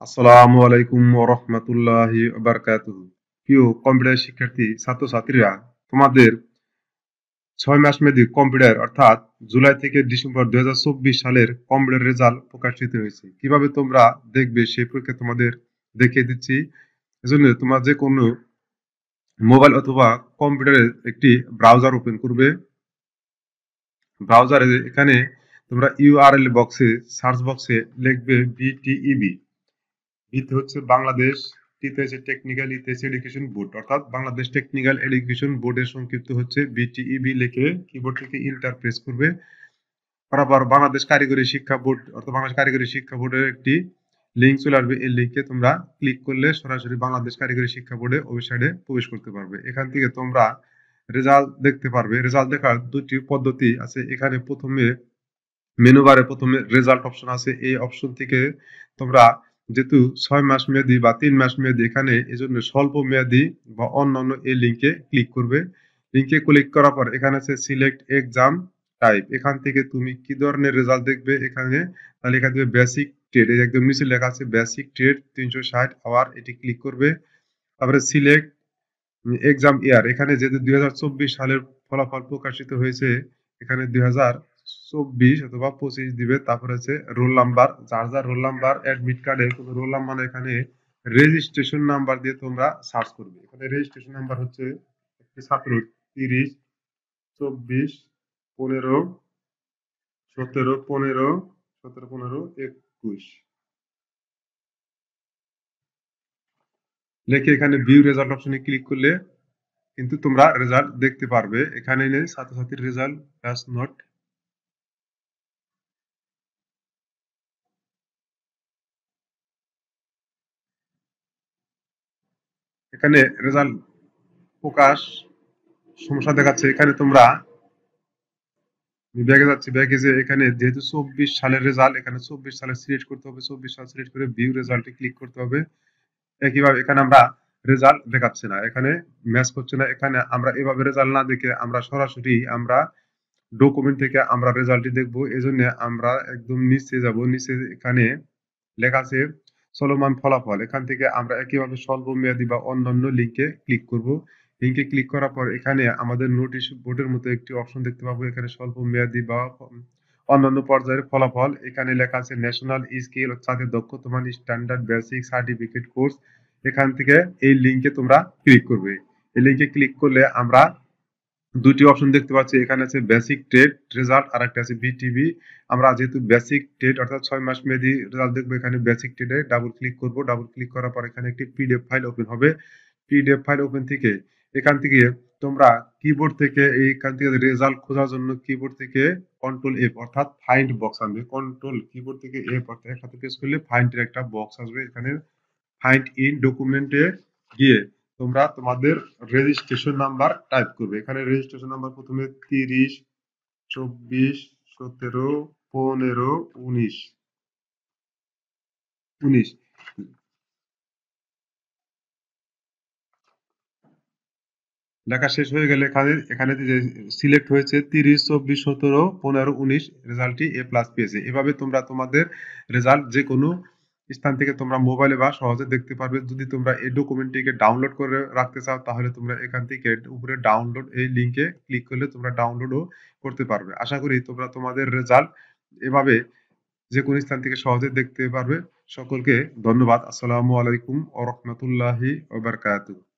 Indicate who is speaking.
Speaker 1: আসসালামু আলাইকুম ওয়া রাহমাতুল্লাহি ওয়া বারাকাতুহু। প্রিয় কম্পিউটার শিক্ষার্থী ছাত্রছাত্রীরা, তোমাদের ৬ মাস মেয়াদী কম্পিউটার অর্থাৎ জুলাই থেকে ডিসেম্বর ২০২৪ সালের কম্পিউটার রেজাল্ট প্রকাশিত হয়েছে। কিভাবে তোমরা দেখবে সেই প্রক্রিয়া তোমাদের দেখিয়ে দিচ্ছি। এজন্য তোমরা যে কোনো মোবাইল অথবা কম্পিউটারে একটি ব্রাউজার ওপেন করবে। ব্রাউজারে এখানে তোমরা ইউআরএল বক্সে সার্চ বক্সে লিখবে বিটিইবি। ইতে হচ্ছে বাংলাদেশ, টিতে হচ্ছে টেকনিক্যাল, ইতে হচ্ছে এডুকেশন বোর্ড অর্থাৎ বাংলাদেশ টেকনিক্যাল এডুকেশন বোর্ডের সংক্ষিপ্ত হচ্ছে বিটিইবি লিখে কিবোর্ড থেকে ইন্টার প্রেস করবে। বরাবর বাংলাদেশ কারিগরি শিক্ষা বোর্ড অর্থাৎ বাংলাদেশ কারিগরি শিক্ষা বোর্ডের একটি লিঙ্ক চলে আসবে। এই লিঙ্কে তোমরা ক্লিক করলে সরাসরি বাংলাদেশ কারিগরি শিক্ষা বোর্ডে ওয়েবসাইটে প্রবেশ করতে পারবে। এখান থেকে তোমরা রেজাল্ট দেখতে পারবে। রেজাল্ট দেখার দুটি পদ্ধতি আছে। এখানে প্রথমে মেনু বারে প্রথমে রেজাল্ট অপশন আছে। এই অপশন থেকে তোমরা যেহেতু ৬ মাস মেয়াদি বা ৩ মাস মেয়াদি এখানে এজন্য স্বল্প মেয়াদি বা অন্যান্য এই লিঙ্কে ক্লিক করবে। লিঙ্কে ক্লিক করার পর এখানে আছে সিলেক্ট এক্সাম টাইপ। এখান থেকে তুমি কি ধরনের রেজাল্ট দেখবে এখানে তাহলে এখান থেকে বেসিক ট্রেড এই একদম নিচে লেখা আছে বেসিক ট্রেড ৩৬০ আওয়ার এটি ক্লিক করবে। তারপরে সিলেক্ট এক্সাম ইয়ার এখানে যেহেতু ২০২৪ সালের ফলাফল প্রকাশিত হয়েছে এখানে ২০২৪ অথবা ২৫ দিবে। তারপরে আছে রোল নাম্বার, যার যার রোল নাম্বার অ্যাডমিট কার্ডে কোনো রোল নাম্বার এখানে রেজিস্ট্রেশন নাম্বার দিয়ে তোমরা সার্চ করবে। এখানে রেজিস্ট্রেশন নাম্বার হচ্ছে একটি ছাত্র ৩০ ২৪ ১৫ ১৭ ১৫ ১৭ ১৫ ২১ লিখে এখানে ভিউ রেজাল্ট অপশনে ক্লিক করলে কিন্তু তোমরা রেজাল্ট দেখতে পারবে। এখানে নেই ছাত্রছাত্রীর রেজাল্ট হ্যাজ নট। এখানে রেজাল্ট প্রকাশ সমস্যা দেখাচ্ছে। এখানে তোমরা ব্যাগে যাচ্ছি, ব্যাগে যে এখানে যেহেতু ২৪ সালের রেজাল্ট এখানে ২৪ সালে সিলেক্ট করতে হবে। ২৪ সাল সিলেক্ট করে ভিউ রেজাল্টে ক্লিক করতে হবে। একইভাবে এখানে আমরা রেজাল্ট দেখাচ্ছে না, এখানে ম্যাচ করছে না। এখানে আমরা এভাবে রেজাল্ট না দেখে আমরা সরাসরি আমরা ডকুমেন্ট থেকে আমরা রেজাল্টটি দেখবো। এজন্য আমরা একদম নিচে যাব। নিচে এখানে লেখা আছে চলমান ফলাফল। এখান থেকে আমরা একইভাবে স্বল্প মেয়াদী বা অন্যান্য লিঙ্কে ক্লিক করব। লিঙ্কে ক্লিক করার পর এখানে আমাদের নোটিশ বোর্ডের মতো একটি অপশন দেখতে পাবো। এখানে স্বল্প মেয়াদী বা অন্যান্য পর্যায়ের ফলাফল। এখানে লেখা আছে ন্যাশনাল স্কিল সাথে দক্ষতা মান স্ট্যান্ডার্ড বেসিক সার্টিফিকেট কোর্স। এখান থেকে এই লিঙ্কে তোমরা ক্লিক করবে। এই লিঙ্কে ক্লিক করলে আমরা দুটি অপশন দেখতে পাচ্ছি। এখানে আছে বেসিক ট্রেড রেজাল্ট আর একটা আছে বিটিবি। আমরা যেহেতু বেসিক ট্রেড অর্থাৎ ৬ মাস মেয়াদী রেজাল্ট দেখবো এখানে বেসিক ট্রেডে ডাবল ক্লিক করব। ডাবল ক্লিক করার পর এখানে একটি পিডিএফ ফাইল ওপেন হবে। পিডিএফ ফাইল ওপেন থেকে এখান থেকে তোমরা কিবোর্ড থেকে এইখান থেকে রেজাল্ট খোঁজার জন্য কিবোর্ড থেকে কন্ট্রোল এফ অর্থাৎ ফাইন্ড বক্স আনবে। কন্ট্রোল কিবোর্ড থেকে এফ অর্থাৎ একসাথে প্রেস করলে ফাইন্ড এর একটা বক্স আসবে। এখানে ফাইন্ড ইন ডকুমেন্টে গিয়ে তোমরা তোমাদের রেজিস্ট্রেশন নাম্বার টাইপ করবে। এখানে রেজিস্ট্রেশন নাম্বার প্রথমে ৩০ ২৪ ১৭ ১৫ ১৯ ১৯ লেখা শেষ হয়ে গেলে এখানে এখানে যে সিলেক্ট হয়েছে ৩০ ২৪ ১৭ ১৫ ১৯ রেজাল্টটি এ প্লাস পেয়েছে। এভাবে তোমরা তোমাদের রেজাল্ট যে কোনো স্থান থেকে তোমরা মোবাইলে বা সহজে দেখতে পারবে। যদি তোমরা এই ডকুমেন্টটিকে ডাউনলোড করে রাখতে চাও তাহলে তোমরা এখান থেকে উপরে ডাউনলোড এই লিঙ্কে ক্লিক করলে তোমরা ডাউনলোডও করতে পারবে। আশা করি তোমরা তোমাদের রেজাল্ট এভাবে যে কোনো স্থান থেকে সহজে দেখতে পারবে। সকলকে ধন্যবাদ। আসসালামু আলাইকুম ওয়া রাহমাতুল্লাহি ওয়া বারাকাতুহু।